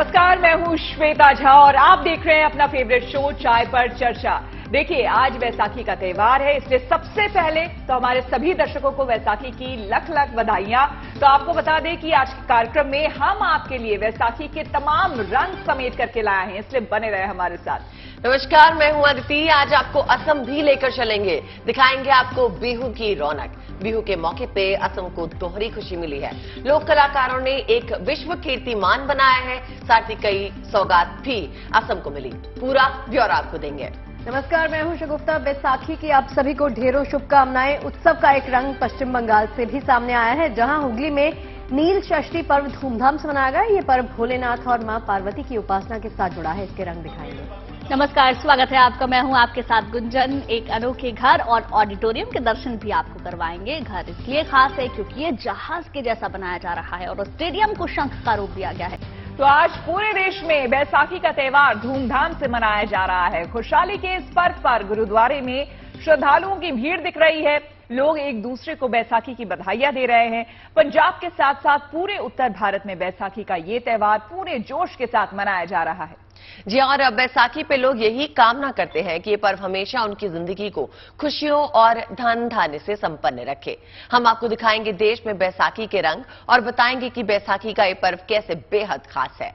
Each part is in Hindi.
नमस्कार, मैं हूं श्वेता झा और आप देख रहे हैं अपना फेवरेट शो चाय पर चर्चा। देखिए, आज वैसाखी का त्योहार है, इसलिए सबसे पहले तो हमारे सभी दर्शकों को वैसाखी की लख लख बधाइयां। तो आपको बता दें कि आज के कार्यक्रम में हम आपके लिए वैसाखी के तमाम रंग समेट करके लाए हैं, इसलिए बने रहे हमारे साथ। नमस्कार, मैं हूं अदिति। आज आपको असम भी लेकर चलेंगे, दिखाएंगे आपको बिहू की रौनक। बिहू के मौके पे असम को दोहरी खुशी मिली है। लोक कलाकारों ने एक विश्व कीर्तिमान बनाया है, साथ ही कई सौगात भी असम को मिली। पूरा ब्यौरा आपको देंगे। नमस्कार, मैं हूं शगुफ्ता। बैसाखी की आप सभी को ढेरों शुभकामनाएं। उत्सव का एक रंग पश्चिम बंगाल से भी सामने आया है, जहां हुगली में नील षष्ठी पर्व धूमधाम से मनाया गया। ये पर्व भोलेनाथ और मां पार्वती की उपासना के साथ जुड़ा है। इसके रंग दिखाएंगे। नमस्कार, स्वागत है आपका। मैं हूं आपके साथ गुंजन। एक अनोखे घर और ऑडिटोरियम के दर्शन भी आपको करवाएंगे। घर इसलिए खास है क्योंकि ये जहाज के जैसा बनाया जा रहा है और स्टेडियम को शंख का रूप दिया गया है। तो आज पूरे देश में बैसाखी का त्योहार धूमधाम से मनाया जा रहा है। खुशहाली के इस पर्व पर गुरुद्वारे में श्रद्धालुओं की भीड़ दिख रही है। लोग एक दूसरे को बैसाखी की बधाइयां दे रहे हैं। पंजाब के साथ साथ पूरे उत्तर भारत में बैसाखी का ये त्योहार पूरे जोश के साथ मनाया जा रहा है। जी, और बैसाखी पे लोग यही कामना करते हैं कि ये पर्व हमेशा उनकी जिंदगी को खुशियों और धन धान्य से संपन्न रखे। हम आपको दिखाएंगे देश में बैसाखी के रंग और बताएंगे कि बैसाखी का ये पर्व कैसे बेहद खास है।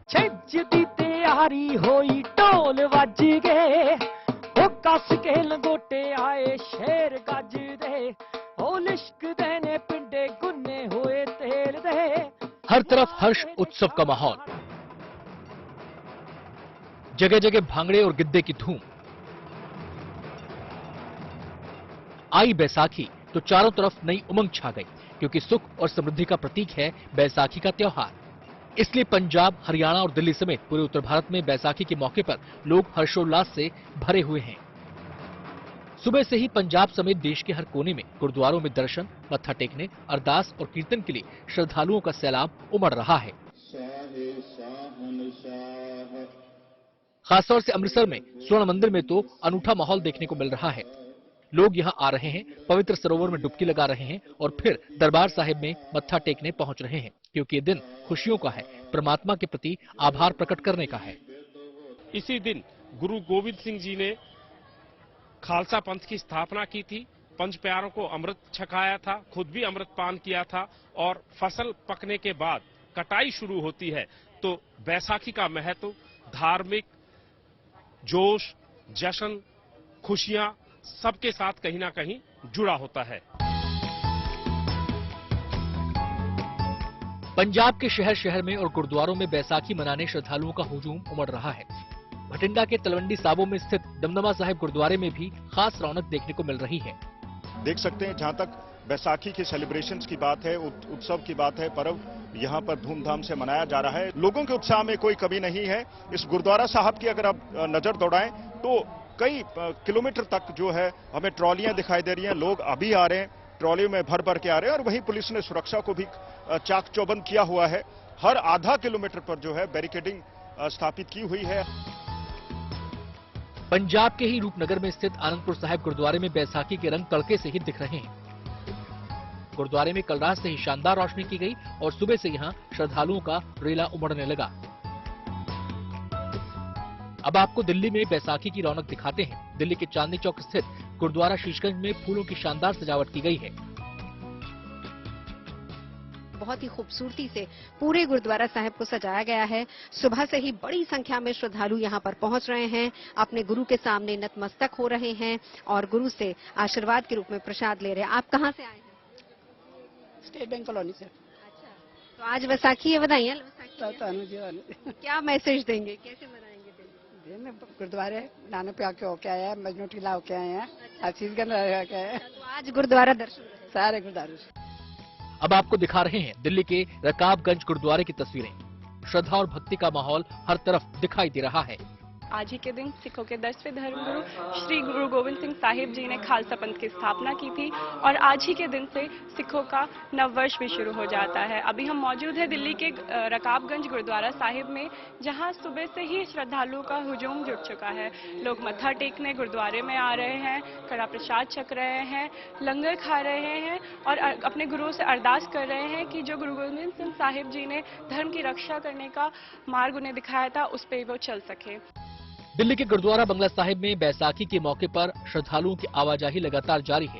छज दी तैयारी होई, ढोल वज गए, ओ कस के लंगोटे आए, शेर गज दे, ओ लिश्क दे ने पिंडे गुन्ने होए तेल दे। हर तरफ हर्ष उत्सव का माहौल, जगह जगह भांगड़े और गिद्दे की धूम। आई बैसाखी तो चारों तरफ नई उमंग छा गई, क्योंकि सुख और समृद्धि का प्रतीक है बैसाखी का त्योहार। इसलिए पंजाब, हरियाणा और दिल्ली समेत पूरे उत्तर भारत में बैसाखी के मौके पर लोग हर्षोल्लास से भरे हुए हैं। सुबह से ही पंजाब समेत देश के हर कोने में गुरुद्वारों में दर्शन, मत्था टेकने, अरदास और कीर्तन के लिए श्रद्धालुओं का सैलाब उमड़ रहा है। खासतौर से अमृतसर में स्वर्ण मंदिर में तो अनूठा माहौल देखने को मिल रहा है। लोग यहां आ रहे हैं, पवित्र सरोवर में डुबकी लगा रहे हैं और फिर दरबार साहिब में मत्था टेकने पहुंच रहे हैं, क्योंकि ये दिन खुशियों का है, परमात्मा के प्रति आभार प्रकट करने का है। इसी दिन गुरु गोविंद सिंह जी ने खालसा पंथ की स्थापना की थी, पंच प्यारों को अमृत छकाया था, खुद भी अमृत पान किया था और फसल पकने के बाद कटाई शुरू होती है। तो बैसाखी का महत्व धार्मिक जोश, जश्न, खुशियां सबके साथ कहीं ना कहीं जुड़ा होता है। पंजाब के शहर शहर में और गुरुद्वारों में बैसाखी मनाने श्रद्धालुओं का हुजूम उमड़ रहा है। भटिंडा के तलवंडी साबो में स्थित दमदमा साहिब गुरुद्वारे में भी खास रौनक देखने को मिल रही है। देख सकते हैं, जहां तक बैसाखी के सेलिब्रेशंस की बात है, उत्सव की बात है, पर्व यहां पर धूमधाम से मनाया जा रहा है। लोगों के उत्साह में कोई कमी नहीं है। इस गुरुद्वारा साहब की अगर आप नजर दौड़ाएं तो कई किलोमीटर तक जो है हमें ट्रॉलियां दिखाई दे रही हैं। लोग अभी आ रहे हैं, ट्रॉलियों में भर भर के आ रहे हैं और वहीं पुलिस ने सुरक्षा को भी चाक चौबंद किया हुआ है। हर आधा किलोमीटर पर जो है बैरिकेडिंग स्थापित की हुई है। पंजाब के ही रूपनगर में स्थित आनंदपुर साहिब गुरुद्वारे में बैसाखी के रंग तड़के से ही दिख रहे हैं। गुरुद्वारे में कल रात से ही शानदार रोशनी की गई और सुबह से यहां श्रद्धालुओं का रेला उमड़ने लगा। अब आपको दिल्ली में बैसाखी की रौनक दिखाते हैं। दिल्ली के चांदनी चौक स्थित गुरुद्वारा शीशगंज में फूलों की शानदार सजावट की गई है। बहुत ही खूबसूरती से पूरे गुरुद्वारा साहिब को सजाया गया है। सुबह से ही बड़ी संख्या में श्रद्धालु यहां पर पहुंच रहे हैं, अपने गुरु के सामने नतमस्तक हो रहे हैं और गुरु से आशीर्वाद के रूप में प्रसाद ले रहे हैं। आप कहां से आए हैं? स्टेट बैंक कॉलोनी से। अच्छा, तो आज बैसाखी है, बधाइयां। क्या मैसेज देंगे, कैसे मनाएंगे दिन? गुरुद्वारे नानक पे आके होके आया है, मजनू टीला होके आए हैं, आशीषगंज होके आए हैं। तो आज गुरुद्वारा दर्शन सारे गुरुद्वारे। अब आपको दिखा रहे हैं दिल्ली के रकाबगंज गुरुद्वारे की तस्वीरें। श्रद्धा और भक्ति का माहौल हर तरफ दिखाई दे रहा है। आज ही के दिन सिखों के 10वें धर्मगुरु श्री गुरु गोविंद सिंह साहिब जी ने खालसा पंथ की स्थापना की थी और आज ही के दिन से सिखों का नववर्ष भी शुरू हो जाता है। अभी हम मौजूद हैं दिल्ली के रकाबगंज गुरुद्वारा साहिब में, जहां सुबह से ही श्रद्धालुओं का हुजूम जुट चुका है। लोग मत्था टेकने गुरुद्वारे में आ रहे हैं, कड़ा प्रसाद छक रहे हैं, लंगर खा रहे हैं और अपने गुरुओं से अरदास कर रहे हैं कि जो गुरु गोविंद सिंह साहिब जी ने धर्म की रक्षा करने का मार्ग उन्हें दिखाया था, उस पर वो चल सके। दिल्ली के गुरुद्वारा बंगला साहिब में बैसाखी के मौके पर श्रद्धालुओं की आवाजाही लगातार जारी है।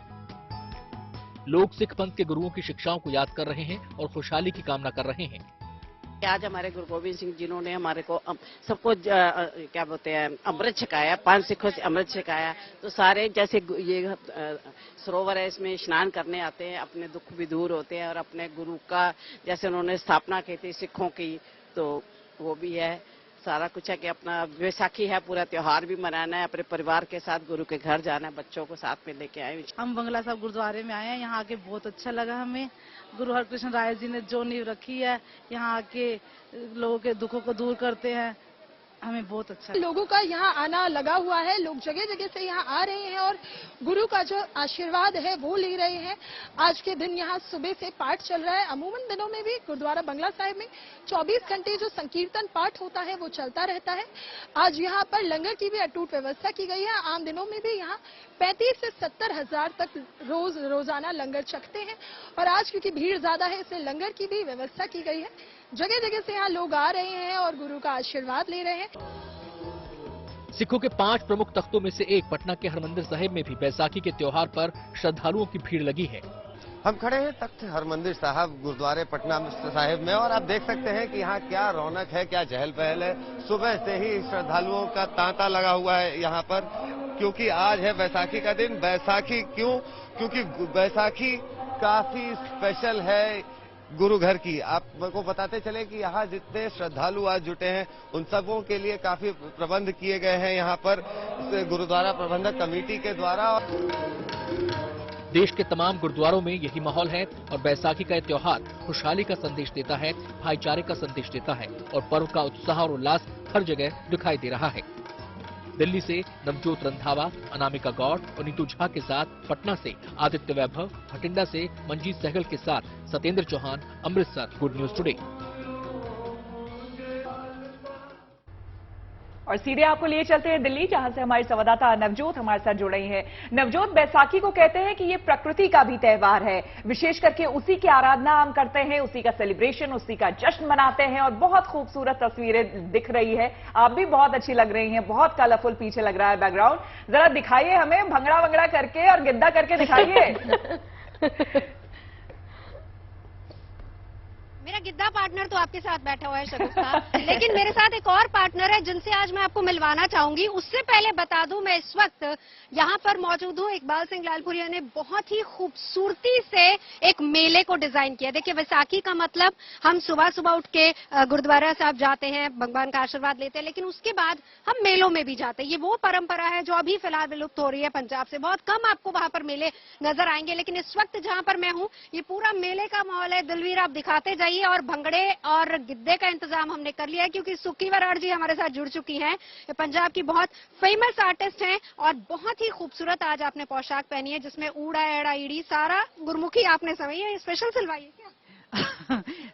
लोग सिख पंथ के गुरुओं की शिक्षाओं को याद कर रहे हैं और खुशहाली की कामना कर रहे हैं। आज हमारे गुरु गोविंद सिंह जिन्होंने हमारे को सबको क्या बोलते हैं अमृत छकाया, 5 सिखों से अमृत छकाया। तो सारे जैसे ये सरोवर है, इसमें स्नान करने आते हैं, अपने दुख भी दूर होते हैं और अपने गुरु का जैसे उन्होंने स्थापना की थी सिखों की, तो वो भी है। सारा कुछ है कि अपना बैसाखी है, पूरा त्योहार भी मनाना है, अपने परिवार के साथ गुरु के घर जाना है, बच्चों को साथ में लेके आए। हम बंगला साहब गुरुद्वारे में आए हैं, यहाँ आके बहुत अच्छा लगा हमें। गुरु हरकृष्ण राय जी ने जो नींव रखी है, यहाँ आके लोगों के दुखों को दूर करते हैं, हमें बहुत अच्छा। लोगों का यहाँ आना लगा हुआ है, लोग जगह जगह से यहाँ आ रहे हैं और गुरु का जो आशीर्वाद है वो ले रहे हैं। आज के दिन यहाँ सुबह से पाठ चल रहा है। अमूमन दिनों में भी गुरुद्वारा बंगला साहिब में 24 घंटे जो संकीर्तन पाठ होता है वो चलता रहता है। आज यहाँ पर लंगर की भी अटूट व्यवस्था की गई है। आम दिनों में भी यहाँ 35 से 70 हजार तक रोजाना लंगर चखते हैं और आज क्योंकि भीड़ ज्यादा है इसलिए लंगर की भी व्यवस्था की गई है। जगह जगह से यहाँ लोग आ रहे हैं और गुरु का आशीर्वाद ले रहे हैं। सिखों के 5 प्रमुख तख्तों में से एक पटना के हरमंदिर साहिब में भी बैसाखी के त्योहार पर श्रद्धालुओं की भीड़ लगी है। हम खड़े हैं तख्त हरमंदिर साहब गुरुद्वारे पटना साहिब में और आप देख सकते हैं कि यहाँ क्या रौनक है, क्या चहल पहल है। सुबह से ही श्रद्धालुओं का तांता लगा हुआ है यहाँ पर, क्योंकि आज है बैसाखी का दिन। बैसाखी क्यों? क्योंकि बैसाखी काफी स्पेशल है गुरु घर की। आपको बताते चले कि यहाँ जितने श्रद्धालु आज जुटे हैं उन सबों के लिए काफी प्रबंध किए गए हैं यहाँ पर गुरुद्वारा प्रबंधक कमेटी के द्वारा। देश के तमाम गुरुद्वारों में यही माहौल है और बैसाखी का यह त्योहार खुशहाली का संदेश देता है, भाईचारे का संदेश देता है और पर्व का उत्साह और उल्लास हर जगह दिखाई दे रहा है। दिल्ली से नवजोत रंधावा, अनामिका गौड़ और नीतू झा के साथ पटना से आदित्य वैभव, भटिंडा से मंजीत सहगल के साथ Satyendra Chauhan, Amritsar, good news today. और सीधे आपको लिए चलते हैं दिल्ली, जहां से हमारी संवाददाता नवजोत हमारे साथ जुड़ रही हैं। नवजोत, बैसाखी को कहते हैं कि ये प्रकृति का भी त्योहार है, विशेष करके उसी की आराधना हम करते हैं, उसी का सेलिब्रेशन, उसी का जश्न मनाते हैं और बहुत खूबसूरत तस्वीरें दिख रही है। आप भी बहुत अच्छी लग रही हैं, बहुत कलरफुल पीछे लग रहा है बैकग्राउंड। जरा दिखाइए हमें, भंगड़ा वंगड़ा करके और गिद्दा करके दिखाइए। मेरा गिद्दा पार्टनर तो आपके साथ बैठा हुआ है शगुफ्ता, लेकिन मेरे साथ एक और पार्टनर है जिनसे आज मैं आपको मिलवाना चाहूंगी। उससे पहले बता दूं, मैं इस वक्त यहाँ पर मौजूद हूँ। इकबाल सिंह लालपुरिया ने बहुत ही खूबसूरती से एक मेले को डिजाइन किया। देखिए, बैसाखी का मतलब हम सुबह सुबह उठ के गुरुद्वारा साहब जाते हैं, भगवान का आशीर्वाद लेते हैं, लेकिन उसके बाद हम मेलों में भी जाते हैं। ये वो परंपरा है जो अभी फिलहाल विलुप्त हो रही है पंजाब से। बहुत कम आपको वहां पर मेले नजर आएंगे, लेकिन इस वक्त जहां पर मैं हूँ ये पूरा मेले का माहौल है। दिलवीर, आप दिखाते जाइए। और भंगड़े और गिद्दे का इंतजाम हमने कर लिया है क्योंकि सुक्की वराड़ जी हमारे साथ जुड़ चुकी हैं। ये पंजाब की बहुत फेमस आर्टिस्ट हैं और बहुत ही खूबसूरत आज आपने पोशाक पहनी है जिसमें ऊड़ा एड़ा ईड़ी सारा गुरमुखी आपने सवाई है। स्पेशल सिलवाई है क्या?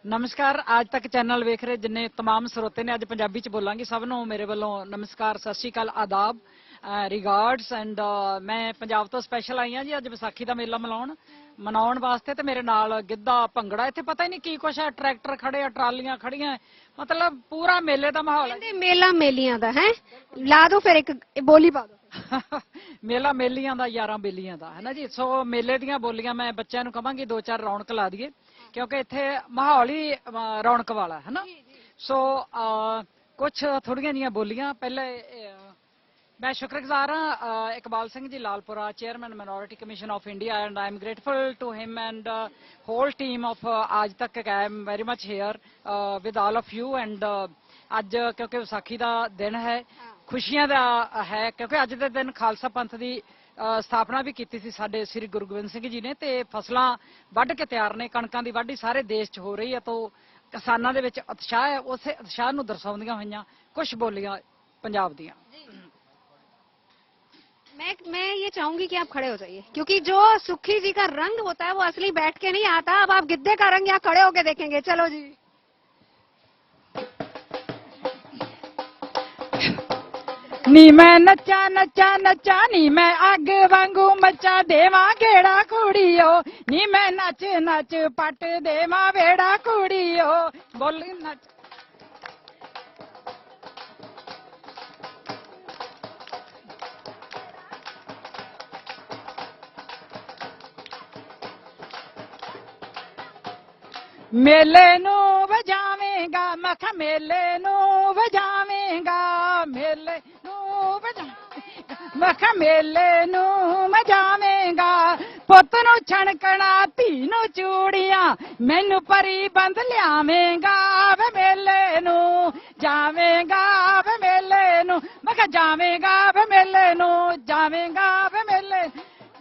नमस्कार, आज तक चैनल वेख रहे जिन्ने तमाम ਸਰੋਤੇ ने ਅੱਜ ਪੰਜਾਬੀ ਚ ਬੋਲਾਂਗੀ। ਸਭ ਨੂੰ ਮੇਰੇ ਵੱਲੋਂ ਨਮਸਕਾਰ, ਸਤਿ ਸ਼੍ਰੀ ਅਕਾਲ, ਆਦਾਬ, ਰਿਗਾਰਡਸ ਐਂਡ ਮੈਂ ਪੰਜਾਬ ਤੋਂ ਸਪੈਸ਼ਲ ਆਈ ਹਾਂ ਜੀ ਅੱਜ ਵਿਸਾਖੀ ਦਾ ਮੇਲਾ ਮਨਾਉਣ ਵਾਸਤੇ ਤੇ ਮੇਰੇ ਨਾਲ ਗਿੱਧਾ ਭੰਗੜਾ ਇੱਥੇ ਪਤਾ ਹੀ ਨਹੀਂ ਕੀ ਕੁਛ ਹੈ, ਟਰੈਕਟਰ ਖੜੇ ਆ, ਟਰਾਲੀਆਂ ਖੜੀਆਂ, मतलब ਪੂਰਾ ਮੇਲੇ ਦਾ ਮਾਹੌਲ ਹੈ। ਮੇਲਾ ਮੇਲੀਆਂ ਦਾ ਹੈ, ਲਾ ਦੋ ਫਿਰ ਇੱਕ ਬੋਲੀ ਪਾ ਦੋ। ਮੇਲਾ ਮੇਲੀਆਂ ਦਾ, 11 ਬੇਲੀਆਂ ਦਾ ਹੈ ਨਾ ਜੀ। ਸੋ ਮੇਲੇ ਦੀਆਂ ਬੋਲੀਆਂ ਮੈਂ ਬੱਚਿਆਂ ਨੂੰ ਕਹਾਂਗੀ 2-4 ਰੌਣਕ ਲਾ ਦਈਏ ਕਿਉਂਕਿ ਇੱਥੇ ਮਾਹੌਲ ਹੀ ਰੌਣਕ ਵਾਲਾ ਹੈ ਨਾ। ਸੋ ਕੁਛ ਥੋੜੀਆਂ ਜੀਆਂ ਬੋਲੀਆਂ। ਪਹਿਲੇ मैं शुक्रगुजार हाँ Iqbal Singh ji Lalpura, chairman minority commission of India, and I am grateful to him and whole team of Aaj Tak. I am very much here with all of you and अज क्योंकि विसाखी का दिन है, खुशियां का है क्योंकि अज के दिन खालसा पंथ की स्थापना भी की सी साडे श्री गुरु गोबिंद सिंह जी ने। तो फसलां वढ़ के तैयार ने, कणकां की वाढी सारे देश च हो रही है, तो किसानां दे विच उत्साह है। उस उत्साह नूं दर्शाउंदियां होईयां कुछ बोलियां पंजाब दियां। मैं ये चाहूंगी कि आप खड़े हो जाइए, क्योंकि जो सुखी जी का रंग होता है वो असली बैठ के नहीं आता। अब आप गिद्दे का रंग यहाँ खड़े होके देखेंगे। चलो जी। नी मैं नचा नचा नचा, नी मैं अग वांगू मचा देवा गेड़ा कुड़ियो, नी मैं नच नच पट देवा वेड़ा कुड़ियो। बोल नच। मेले नू बजावेगा, मख मेले नू बजावेगा, मेले नू बजावेगा, मख मेले नू बजावेगा। पुत नू छणकणा धी नू चूड़ियां, मैनू परी बंद लियावेगा, वे मेले नू जावेगा, वे मेले नू, मख जावेगा, वे मेले नू जावेगा, वे मेले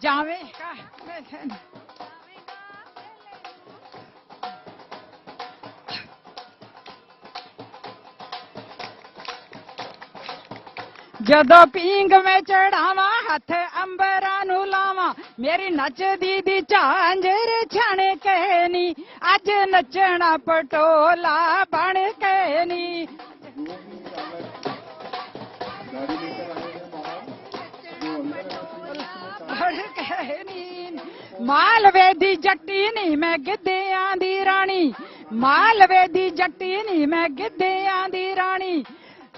जावेगा, मेले नू। जदों पींग में चढ़ावा, हथ अंबरा नू लावा, मेरी नच दीदी झांझर छण कहनी, अज नचना पटोला बन कहनी। मालवे दी जट्टी नी मैं गिद्धियां दी रानी, मालवे दी जट्टी नी मैं गिद्धियां दी रानी।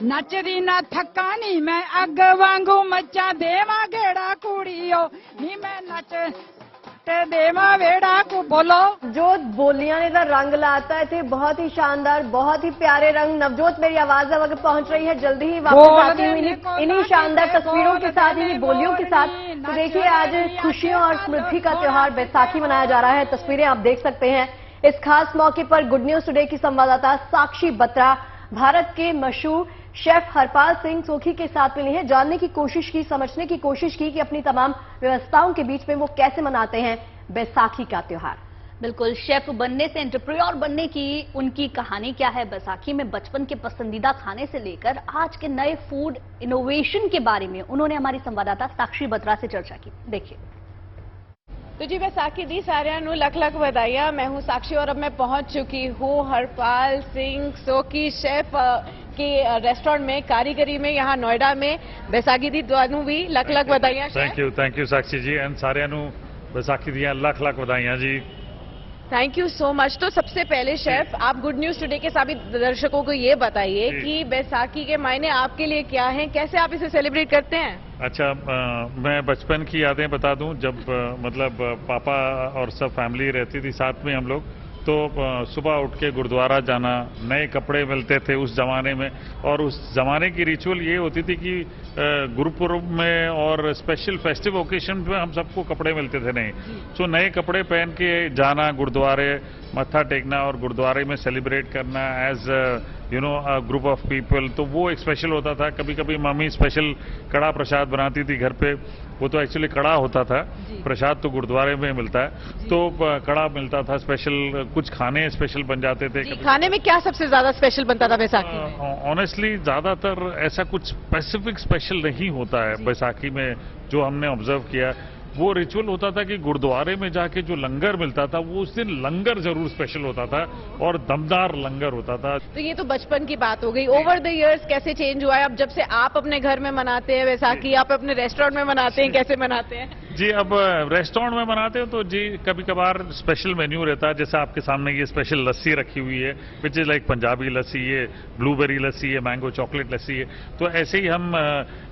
नचदी ना थकानी मैं अग वांगू मचा देवा गेड़ा कुड़ियो, नी मैं नच देवा वेड़ा को। बोलो जो बोलियां ने रंग लाता थे, बहुत ही शानदार, बहुत ही प्यारे रंग। नवजोत मेरी आवाज अब पहुंच रही है, जल्दी ही वापस आती हूँ इन्हीं शानदार तस्वीरों के साथ, इन्हीं बोलियों के साथ। तो देखिए आज खुशियों और समृद्धि का त्योहार बैसाखी मनाया जा रहा है। तस्वीरें आप देख सकते हैं। इस खास मौके पर गुड न्यूज टुडे की संवाददाता साक्षी बत्रा भारत के मशहूर शेफ हरपाल सिंह सोखी के साथ मिली है। जानने की कोशिश की, समझने की कोशिश की कि अपनी तमाम व्यवस्थाओं के बीच में वो कैसे मनाते हैं बैसाखी का त्योहार। बिल्कुल, शेफ बनने से एंटरप्रेन्योर बनने की उनकी कहानी क्या है, बैसाखी में बचपन के पसंदीदा खाने से लेकर आज के नए फूड इनोवेशन के बारे में उन्होंने हमारी संवाददाता साक्षी बत्रा से चर्चा की। देखिए। तो जी बैसाखी दी सारियां नू लख लख बधाइयां। मैं हूं साक्षी और अब मैं पहुंच चुकी हूं हरपाल सिंह सोखी शेफ के रेस्टोरेंट में, कारीगरी में, यहाँ नोएडा में। बैसाखी दी तुहानू भी लख लख बधाइयां। Thank you Sakshi ji and सारियां नू बैसाखी दियां लख लख बधाइयां जी। Thank you so much. तो सबसे पहले शेफ आप गुड न्यूज टुडे के सभी दर्शकों को ये बताइए कि बैसाखी के मायने आपके लिए क्या हैं, कैसे आप इसे सेलिब्रेट करते हैं? अच्छा, मैं बचपन की यादें बता दूं। जब मतलब पापा और सब फैमिली रहती थी साथ में हम लोग, तो सुबह उठ के गुरुद्वारा जाना, नए कपड़े मिलते थे उस जमाने में। और उस जमाने की रिचुअल ये होती थी कि गुरुपुरब में और स्पेशल फेस्टिव ओकेशन में हम सबको कपड़े मिलते थे नहीं। सो नए कपड़े पहन के जाना गुरुद्वारे, मत्था टेकना और गुरुद्वारे में सेलिब्रेट करना as you know a group of people. तो वो एक स्पेशल होता था। कभी कभी मम्मी स्पेशल कड़ा प्रसाद बनाती थी घर पे। वो तो एक्चुअली कड़ा होता था, प्रसाद तो गुरुद्वारे में मिलता है। तो कड़ा मिलता था स्पेशल, कुछ खाने स्पेशल बन जाते थे। खाने में क्या सबसे ज्यादा स्पेशल बनता था बैसाखी में? ऑनेस्टली ज्यादातर ऐसा कुछ स्पेसिफिक स्पेशल नहीं होता है बैसाखी में। जो हमने ऑब्जर्व किया वो रिचुअल होता था कि गुरुद्वारे में जाके जो लंगर मिलता था वो उस दिन लंगर जरूर स्पेशल होता था और दमदार लंगर होता था। तो ये तो बचपन की बात हो गई। ओवर द इयर्स कैसे चेंज हुआ है? अब जब से आप अपने घर में मनाते हैं बैसाखी, आप अपने रेस्टोरेंट में मनाते हैं, कैसे मनाते हैं? जी, अब रेस्टोरेंट में बनाते हो तो जी कभी कभार स्पेशल मेन्यू रहता है। जैसे आपके सामने ये स्पेशल लस्सी रखी हुई है, which is like Punjabi lassi, ये ब्लूबेरी लस्सी है, मैंगो चॉकलेट लस्सी है। तो ऐसे ही हम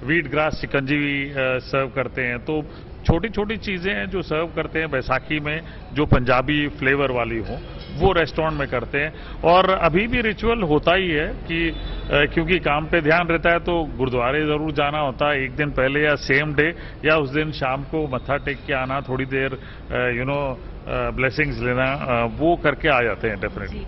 व्हीट ग्रास शिकंजी सर्व करते हैं। तो छोटी छोटी चीजें हैं जो सर्व करते हैं बैसाखी में, जो पंजाबी फ्लेवर वाली हो, वो रेस्टोरेंट में करते हैं। और अभी भी रिचुअल होता ही है कि क्योंकि काम पे ध्यान रहता है तो गुरुद्वारे जरूर जाना होता है एक दिन पहले या सेम डे, या उस दिन शाम को मत्था टेक के आना, थोड़ी देर यू नो ब्लेसिंग्स लेना, वो करके आ जाते हैं डेफिनेटली।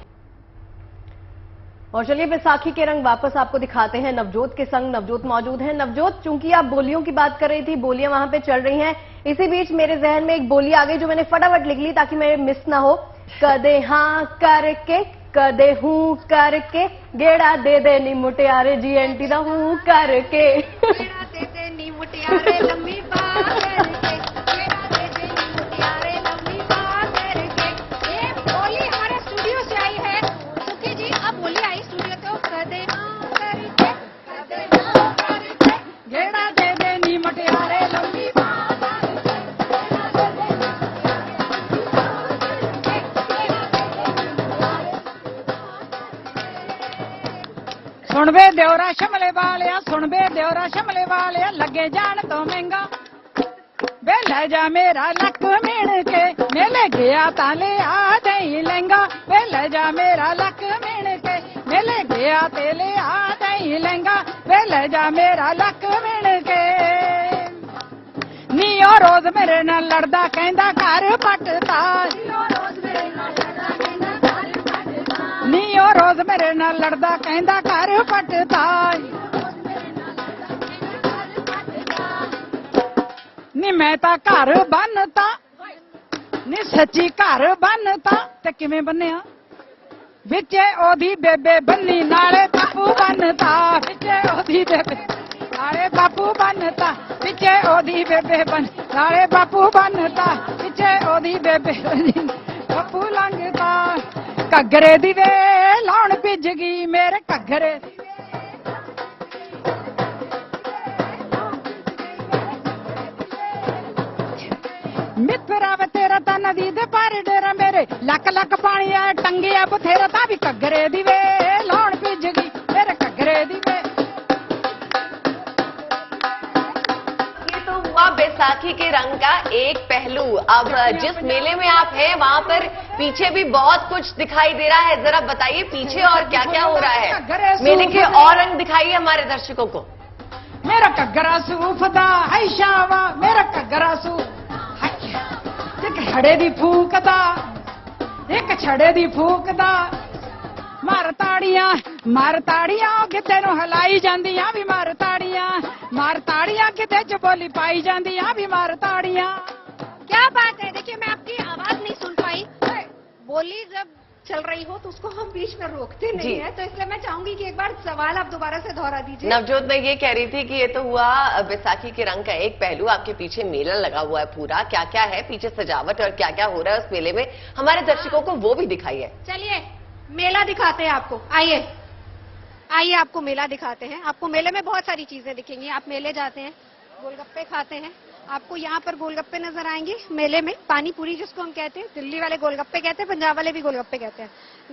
और चलिए बैसाखी के रंग वापस आपको दिखाते हैं। नवजोत के संग नवजोत मौजूद हैं। नवजोत, चूंकि आप बोलियों की बात कर रही थी, बोलियां वहां पे चल रही हैं, इसी बीच मेरे जहन में एक बोली आ गई जो मैंने फटाफट लिख ली ताकि मेरे मिस ना हो। कदे हाँ करके कदे हूं करके गेड़ा दे दे नी मुटियारे जी एंटी दा हूं करके गेड़ा दे दे नी मुटियारे लम्मी बात करके गेड़ा दे दे नी मुटियारे लम्मी बात करके। ये बोली हमारे स्टूडियो से आई है सुखी जी, अब बोली आई स्टूडियो तो कदे हूं करके गेड़ा दे दे नी मुटियारे लम्बी सुन वे देवरा शमले वालिया, सुन वे देवरा शमले वालिया, लगे जान तो महंगा वे ले जा मेरा लक मिण के मेले गया ताले आ दई लहंगा वे ले जा मेरा लक मिण के मेले गया तेले आ दई लहंगा वे ले जा मेरा लक मिण के। नी ओ रोज मेरे नाल लड़दा कहंदा घर पटता, नी ओ रोज मेरे नाल लड़दा कहंदा घर पटता, नी मैं तां घर बनता, नी सच्ची घर बनता ते किवें बन्निया विचे ओदी बेबे बन्नी नाले बापू बनता, विचे ओदी बेबे नाले बापू बनता, विचे ओदी बेबे बन नाले बापू बनता, विचे ओदी बेबे बापू लंघता। घग्गरे दी वे लाउण भिज गई मेरे घग्गरे मित्रा वे तेरा ता नदी दे पार डेरा मेरे लक लक पानी आ टंगिया बथेरा ता भी घग्गरे दी वे लाउण भिज गई मेरे घग्गरे दी वे। ये तो हुआ बैसाखी के रंग का एक पहलू। अब जिस मेले में आप हैं वहाँ पर पीछे भी बहुत कुछ दिखाई दे रहा है, जरा बताइए पीछे और क्या क्या हो रहा है, मेले के और रंग दिखाइए हमारे दर्शकों को। मेरा घग्गरा सूफदा है शावा, मेरा घग्गरा सूफ एक छड़े दी फूकदा, एक छड़े दी फूकदा, मार ताड़ियां किते नु हलाई जांदियां भी मार ताड़ियां किते च बोली पाई जांदियां भी मार ताड़ियां। क्या बात है, देखिए मैं आपकी आवाज नहीं सुन पाई। बोली जब चल रही हो तो उसको हम बीच में रोकते नहीं है, तो इसलिए मैं चाहूंगी कि एक बार सवाल आप दोबारा से दोहरा दीजिए। नवजोत मैं ये कह रही थी कि ये तो हुआ बैसाखी के रंग का एक पहलू, आपके पीछे मेला लगा हुआ है पूरा, क्या क्या है पीछे सजावट और क्या क्या हो रहा है उस मेले में, हमारे दर्शकों को वो भी दिखाइए। चलिए मेला दिखाते हैं आपको, आइए आइए आपको मेला दिखाते हैं। आपको मेले में बहुत सारी चीजें दिखेंगी। आप मेले जाते हैं, गोलगप्पे खाते हैं, आपको यहाँ पर गोलगप्पे नजर आएंगे मेले में, पानी पूरी जिसको हम कहते हैं, दिल्ली वाले गोलगप्पे कहते हैं, पंजाब वाले भी गोलगप्पे कहते हैं।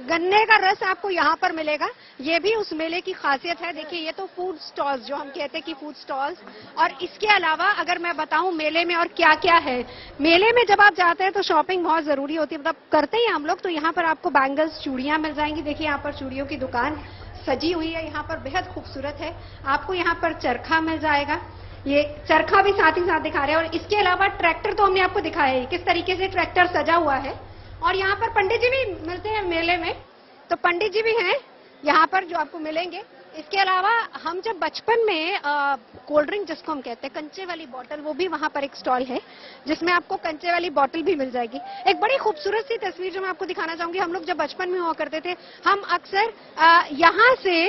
गन्ने का रस आपको यहाँ पर मिलेगा, ये भी उस मेले की खासियत है। देखिए ये तो फूड स्टॉल्स जो हम कहते हैं कि फूड स्टॉल्स, और इसके अलावा अगर मैं बताऊं मेले में और क्या क्या है, मेले में जब आप जाते हैं तो शॉपिंग बहुत जरूरी होती है, मतलब करते ही हम लोग। तो यहाँ पर आपको बैंगल्स, चूड़ियां मिल जाएंगी। देखिए यहाँ पर चूड़ियों की दुकान सजी हुई है, यहाँ पर बेहद खूबसूरत है। आपको यहाँ पर चरखा मिल जाएगा, ये चरखा भी साथ ही साथ दिखा रहे हैं। और इसके अलावा ट्रैक्टर तो हमने आपको दिखाया है किस तरीके से ट्रैक्टर सजा हुआ है। और यहाँ पर पंडित जी भी मिलते हैं मेले में, तो पंडित जी भी हैं यहाँ पर जो आपको मिलेंगे। इसके अलावा हम जब बचपन में कोल्ड ड्रिंक जिसको हम कहते हैं, कंचे वाली बोतल, वो भी वहाँ पर एक स्टॉल है जिसमें आपको कंचे वाली बोतल भी मिल जाएगी। एक बड़ी खूबसूरत सी तस्वीर जो मैं आपको दिखाना चाहूंगी, हम लोग जब बचपन में हुआ करते थे, हम अक्सर यहाँ से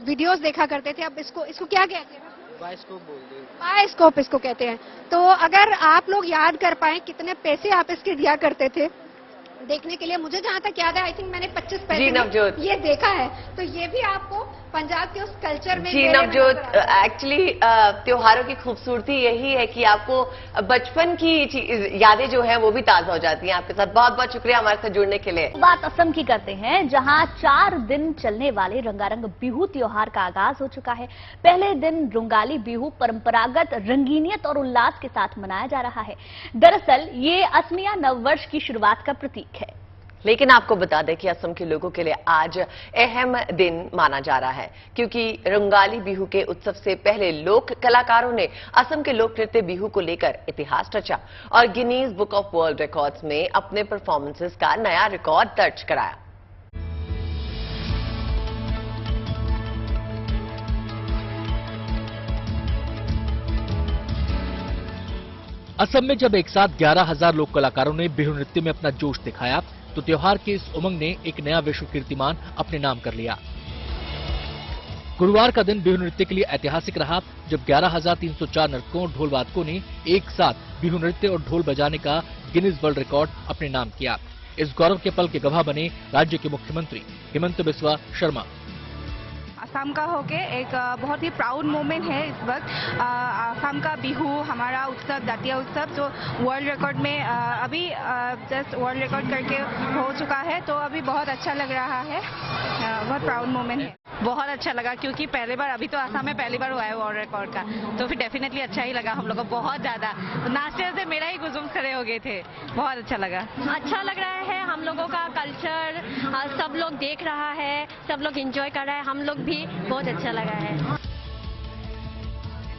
वीडियोस देखा करते थे। अब इसको क्या कहते हैं? बायोस्कोप बोलते हैं। बायोस्कोप इसको कहते हैं। तो अगर आप लोग याद कर पाए कितने पैसे आप इसके दिया करते थे देखने के लिए, मुझे जहाँ तक याद है आई थिंक मैंने 25 पैसे में ये देखा है। तो ये भी आपको पंजाब के उस कल्चर में जी नवजोत, एक्चुअली त्योहारों की खूबसूरती यही है कि आपको बचपन की यादें जो है वो भी ताजा हो जाती हैं। आपके साथ बहुत बहुत शुक्रिया हमारे साथ जुड़ने के लिए। बात असम की करते हैं, जहां 4 दिन चलने वाले रंगारंग बिहू त्योहार का आगाज हो चुका है। पहले दिन रुंगाली बिहू परंपरागत रंगीनियत और उल्लास के साथ मनाया जा रहा है। दरअसल ये असमिया नववर्ष की शुरुआत का प्रतीक है। लेकिन आपको बता दें कि असम के लोगों के लिए आज अहम दिन माना जा रहा है, क्योंकि रंगाली बिहू के उत्सव से पहले लोक कलाकारों ने असम के लोक नृत्य बिहू को लेकर इतिहास रचा और Guinness book of world records में अपने परफॉर्मेंसेस का नया रिकॉर्ड दर्ज कराया। असम में जब एक साथ 11,000 लोक कलाकारों ने बिहू नृत्य में अपना जोश दिखाया, तो तो त्योहार के इस उमंग ने एक नया विश्व कीर्तिमान अपने नाम कर लिया। गुरुवार का दिन बिहू नृत्य के लिए ऐतिहासिक रहा, जब 11,304 नर्तकों और ढोल वादकों ने एक साथ बिहू नृत्य और ढोल बजाने का गिनीज वर्ल्ड रिकॉर्ड अपने नाम किया। इस गौरव के पल के गवाह बने राज्य के मुख्यमंत्री हिमंत बिस्वा शर्मा। असम का होके एक बहुत ही प्राउड मोमेंट है इस वक्त। असम का बिहू हमारा उत्सव, जातीय उत्सव, जो वर्ल्ड रिकॉर्ड में अभी जस्ट वर्ल्ड रिकॉर्ड करके हो चुका है, तो अभी बहुत अच्छा लग रहा है। बहुत प्राउड मोमेंट है। बहुत अच्छा लगा क्योंकि पहली बार, अभी तो असम में पहली बार हुआ है वर्ल्ड रिकॉर्ड का, तो फिर डेफिनेटली अच्छा ही लगा हम लोग को बहुत ज्यादा। नाचते से मेरा ही गुज़ुम खड़े हो गए थे, बहुत अच्छा लगा। अच्छा लग रहा है, हम लोगों का कल्चर सब लोग देख रहा है, सब लोग एंजॉय कर रहा है, हम लोग भी बहुत अच्छा लगा है।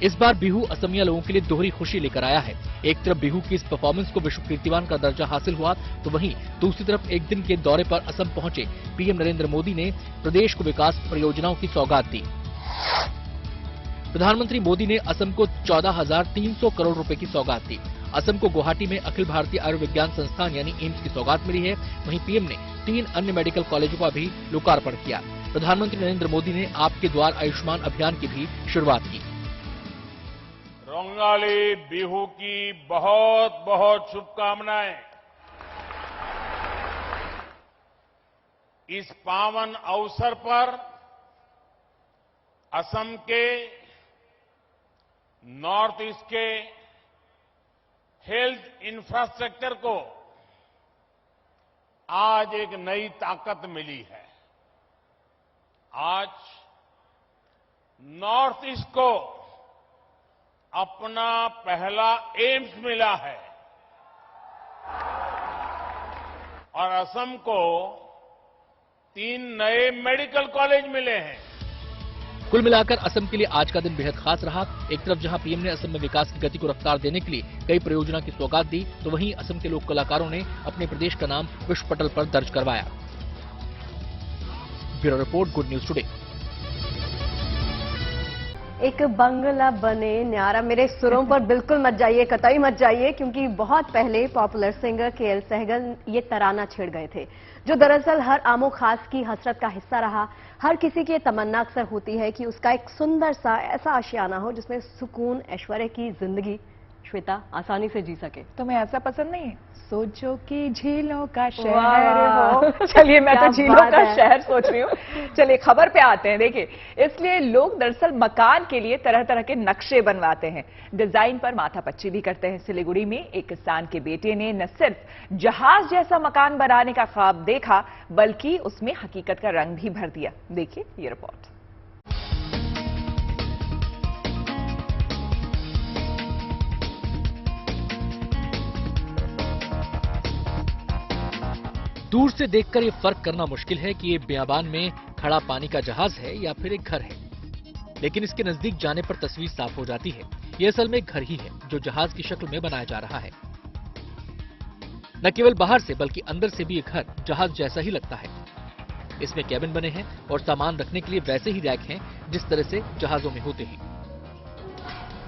इस बार बिहू असमिया लोगों के लिए दोहरी खुशी लेकर आया है। एक तरफ बिहू की इस परफॉर्मेंस को विश्व कीर्तिमान का दर्जा हासिल हुआ, तो वहीं दूसरी तरफ एक दिन के दौरे पर असम पहुंचे पीएम नरेंद्र मोदी ने प्रदेश को विकास परियोजनाओं की सौगात दी। प्रधानमंत्री मोदी ने असम को 14,300 करोड़ रुपए की सौगात दी। असम को गुवाहाटी में अखिल भारतीय आयुर्विज्ञान संस्थान यानी एम्स की सौगात मिली है। वहीं पीएम ने 3 अन्य मेडिकल कॉलेजों का भी लोकार्पण किया। प्रधानमंत्री नरेंद्र मोदी ने आपके द्वार आयुष्मान अभियान की भी शुरुआत की। रोंगाली बिहू की बहुत बहुत शुभकामनाएं। इस पावन अवसर पर असम के नॉर्थ ईस्ट के हेल्थ इंफ्रास्ट्रक्चर को आज एक नई ताकत मिली है। आज नॉर्थ ईस्ट को अपना पहला एम्स मिला है और असम को 3 नए मेडिकल कॉलेज मिले हैं। कुल मिलाकर असम के लिए आज का दिन बेहद खास रहा। एक तरफ जहां पीएम ने असम में विकास की गति को रफ्तार देने के लिए कई परियोजना की सौगात दी, तो वहीं असम के लोक कलाकारों ने अपने प्रदेश का नाम विश्व पटल पर दर्ज करवाया। Bureau report, good news today. एक बंगला बने न्यारा, मेरे सुरों पर बिल्कुल मत जाइए, कतई मत जाइए, क्योंकि बहुत पहले पॉपुलर सिंगर केएल सहगल ये तराना छेड़ गए थे, जो दरअसल हर आमो खास की हसरत का हिस्सा रहा। हर किसी की तमन्ना अक्सर होती है कि उसका एक सुंदर सा ऐसा आशियाना हो जिसमें सुकून ऐश्वर्य की जिंदगी श्वेता आसानी से जी सके। तुम्हें ऐसा पसंद नहीं है? सोचो कि झीलों का शहर हो। चलिए, मैं तो झीलों का शहर सोच रही हूँ। चलिए खबर पे आते हैं। देखिए, इसलिए लोग दरअसल मकान के लिए तरह तरह के नक्शे बनवाते हैं, डिजाइन पर माथापच्ची भी करते हैं। सिलीगुड़ी में एक किसान के बेटे ने न सिर्फ जहाज जैसा मकान बनाने का ख्वाब देखा, बल्कि उसमें हकीकत का रंग भी भर दिया। देखिए ये रिपोर्ट। दूर से देखकर ये फर्क करना मुश्किल है कि ये बियाबान में खड़ा पानी का जहाज है या फिर एक घर है, लेकिन इसके नजदीक जाने पर तस्वीर साफ हो जाती है। ये असल में एक घर ही है जो जहाज की शक्ल में बनाया जा रहा है। न केवल बाहर से बल्कि अंदर से भी ये घर जहाज जैसा ही लगता है। इसमें कैबिन बने हैं और सामान रखने के लिए वैसे ही रैक हैं जिस तरह से जहाजों में होते हैं।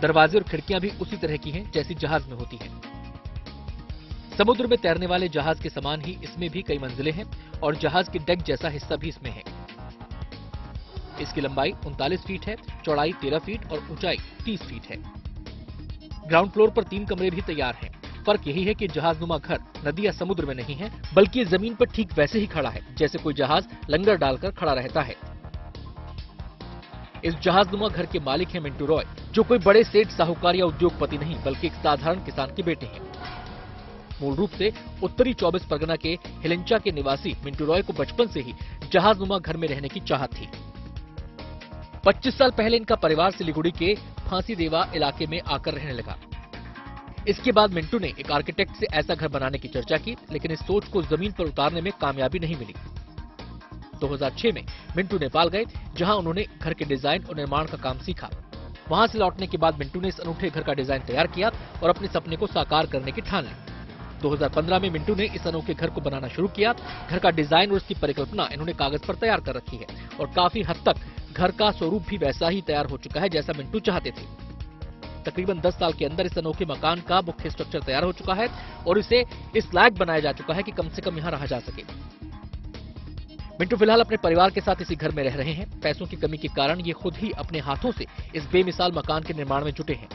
दरवाजे और खिड़कियां भी उसी तरह की हैं जैसी जहाज में होती हैं। समुद्र में तैरने वाले जहाज के समान ही इसमें भी कई मंजिलें हैं और जहाज के डेक जैसा हिस्सा भी इसमें है। इसकी लंबाई 39 फीट है, चौड़ाई 13 फीट और ऊंचाई 30 फीट है। ग्राउंड फ्लोर पर 3 कमरे भी तैयार हैं। फर्क यही है कि जहाजनुमा घर नदी या समुद्र में नहीं है, बल्कि ये जमीन पर ठीक वैसे ही खड़ा है जैसे कोई जहाज लंगर डालकर खड़ा रहता है। इस जहाजनुमा घर के मालिक हैं मिंटू रॉय, जो कोई बड़े सेठ, साहूकार या उद्योगपति नहीं बल्कि एक साधारण किसान के बेटे हैं। मूल रूप से उत्तरी 24 परगना के हिलेंचा के निवासी मिंटू रॉय को बचपन से ही जहाजनुमा घर में रहने की चाहत थी। 25 साल पहले इनका परिवार सिलीगुड़ी के फांसी देवा इलाके में आकर रहने लगा। इसके बाद मिंटू ने एक आर्किटेक्ट से ऐसा घर बनाने की चर्चा की, लेकिन इस सोच को जमीन पर उतारने में कामयाबी नहीं मिली। 2006 में मिंटू नेपाल गए, जहां उन्होंने घर के डिजाइन और निर्माण का काम सीखा। वहां से लौटने के बाद मिंटू ने इस अनूठे घर का डिजाइन तैयार किया और अपने सपने को साकार करने की ठान ली। 2015 में मिंटू ने इस अनोखे घर को बनाना शुरू किया। घर का डिजाइन और उसकी परिकल्पना इन्होंने कागज पर तैयार कर रखी है और काफी हद तक घर का स्वरूप भी वैसा ही तैयार हो चुका है जैसा मिंटू चाहते थे। तकरीबन 10 साल के अंदर इस अनोखे मकान का मुख्य स्ट्रक्चर तैयार हो चुका है और इसे इस लायक बनाया जा चुका है कि कम से कम यहाँ रहा जा सके। मिंटू फिलहाल अपने परिवार के साथ इसी घर में रह रहे हैं। पैसों की कमी के कारण ये खुद ही अपने हाथों से इस बेमिसाल मकान के निर्माण में जुटे हैं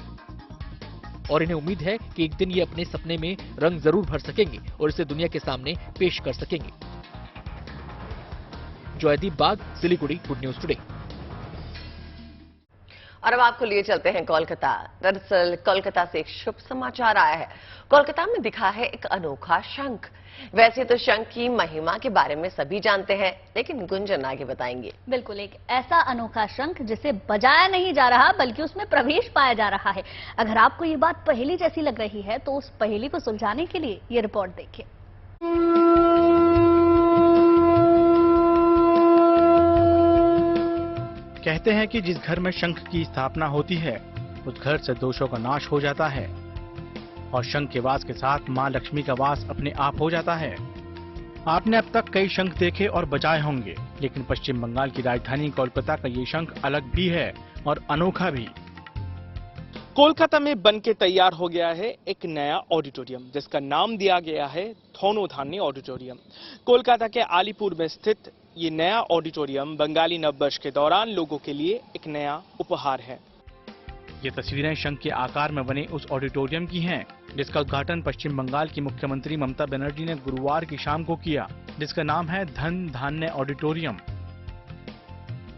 और इन्हें उम्मीद है कि एक दिन ये अपने सपने में रंग जरूर भर सकेंगे और इसे दुनिया के सामने पेश कर सकेंगे। जॉयदीप बाग, सिलीगुड़ी, गुड न्यूज टुडे। और अब आपको लिए चलते हैं कोलकाता। दरअसल कोलकाता से एक शुभ समाचार आया है। कोलकाता में दिखा है एक अनोखा शंख। वैसे तो शंख की महिमा के बारे में सभी जानते हैं, लेकिन गुंजन आगे बताएंगे। बिल्कुल, एक ऐसा अनोखा शंख जिसे बजाया नहीं जा रहा बल्कि उसमें प्रवेश पाया जा रहा है। अगर आपको ये बात पहेली जैसी लग रही है तो उस पहेली को सुलझाने के लिए ये रिपोर्ट देखिए। कहते हैं कि जिस घर में शंख की स्थापना होती है उस घर से दोषों का नाश हो जाता है और शंख के वास के साथ मां लक्ष्मी का वास अपने आप हो जाता है। आपने अब तक कई शंख देखे और बजाए होंगे, लेकिन पश्चिम बंगाल की राजधानी कोलकाता का ये शंख अलग भी है और अनोखा भी। कोलकाता में बनके तैयार हो गया है एक नया ऑडिटोरियम, जिसका नाम दिया गया है थोनोधानी ऑडिटोरियम। कोलकाता के आलीपुर में स्थित ये नया ऑडिटोरियम बंगाली नववर्ष के दौरान लोगों के लिए एक नया उपहार है। ये तस्वीरें शंख के आकार में बने उस ऑडिटोरियम की हैं, जिसका उद्घाटन पश्चिम बंगाल की मुख्यमंत्री ममता बनर्जी ने गुरुवार की शाम को किया, जिसका नाम है धन धान्य ऑडिटोरियम,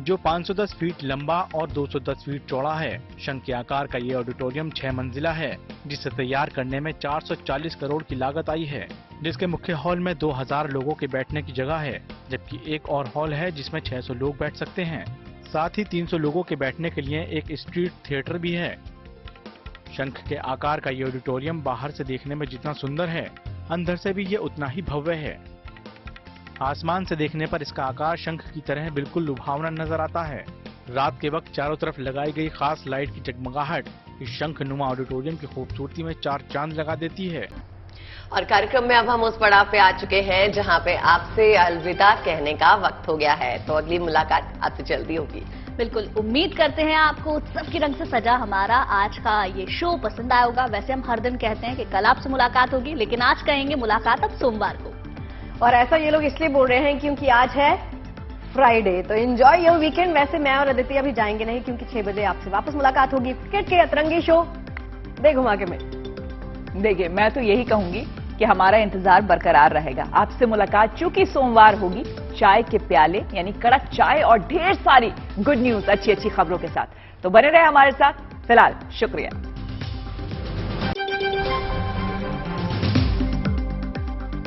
जो 510 फीट लंबा और 210 फीट चौड़ा है। शंख के आकार का ये ऑडिटोरियम 6 मंजिला है, जिसे तैयार करने में 440 करोड़ की लागत आई है, जिसके मुख्य हॉल में 2000 लोगों के बैठने की जगह है, जबकि एक और हॉल है जिसमें 600 लोग बैठ सकते हैं। साथ ही 300 लोगों के बैठने के लिए एक स्ट्रीट थिएटर भी है। शंख के आकार का ये ऑडिटोरियम बाहर से देखने में जितना सुंदर है, अंदर से भी ये उतना ही भव्य है। आसमान से देखने पर इसका आकार शंख की तरह बिल्कुल लुभावना नजर आता है। रात के वक्त चारों तरफ लगाई गई खास लाइट की जगमगाहट इस शंख नुमा ऑडिटोरियम की खूबसूरती में 4 चांद लगा देती है। और कार्यक्रम में अब हम उस पड़ाव पे आ चुके हैं जहां पे आपसे अलविदा कहने का वक्त हो गया है। तो अगली मुलाकात आपसे जल्दी होगी। बिल्कुल, उम्मीद करते हैं आपको उत्सव के रंग से सजा हमारा आज का ये शो पसंद आया होगा। वैसे हम हर दिन कहते हैं कि कल आपसे मुलाकात होगी, लेकिन आज कहेंगे मुलाकात अब सोमवार को। और ऐसा ये लोग इसलिए बोल रहे हैं क्योंकि आज है फ्राइडे, तो एंजॉय योर वीकेंड। वैसे मैं और अदिति अभी जाएंगे नहीं, क्योंकि 6 बजे आपसे वापस मुलाकात होगी क्रिकेट के अतरंगी शो दे घुमा के में। देखिए, मैं तो यही कहूंगी कि हमारा इंतजार बरकरार रहेगा। आपसे मुलाकात चूंकि सोमवार होगी, चाय के प्याले यानी कड़क चाय और ढेर सारी गुड न्यूज, अच्छी अच्छी खबरों के साथ। तो बने रहे हमारे साथ। फिलहाल शुक्रिया।